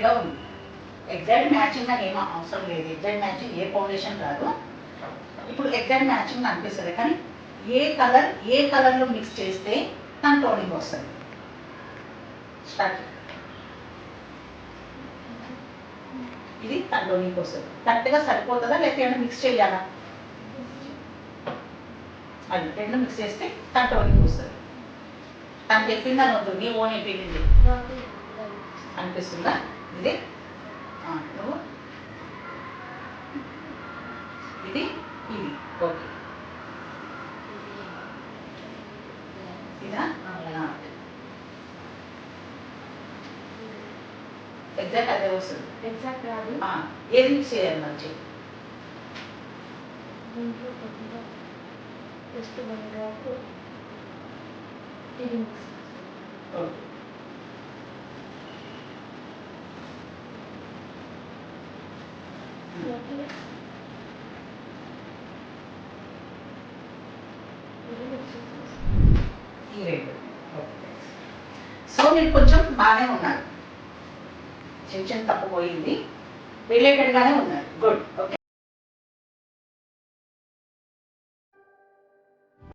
రిలేటెడ్గా ఉంది. Exact matching అని ఏమో అవసరం లేదు. ఎగ్జాక్ట్ మ్యాచింగ్ ఏ ఫౌండేషన్ రాదు. ఇప్పుడు ఎగ్జాక్ట్ మ్యాచింగ్ అనిపిస్తుంది, కానీ ఏ కలర్లో మిక్స్ చేస్తే తన టోనింగ్ వస్తుంది. స్టార్ట్. ఇది తన టోనింగ్ వస్తుంది. కరెక్ట్గా సరిపోతుందా లేకపోతే ఏమైనా మిక్స్ చేయాలా? అది రెండు మిక్స్ చేస్తే తన టోనింగ్ వస్తుంది. తను చెప్పిందని వద్దు, నీ ఓన్ చెప్పింది అనిపిస్తుందా? ఇది నువ్వు ఇది ఇది ఓకే. ఇదా ఎగ్జాక్ట్ అదే వస్తుంది. ఎగ్జాక్ట్ రాదు. ఏది మిక్స్ చేయాలి మంచి? జస్ట్ 1 డ్రాప్ ఇది మిక్స్. ఓకే. ఈ రెండు. సో మీరు కొంచెం బాగానే ఉన్నారు, చిన్న చిన్న తప్పు పోయింది, రిలేటెడ్గానే ఉన్నారు. గుడ్. ఓకే.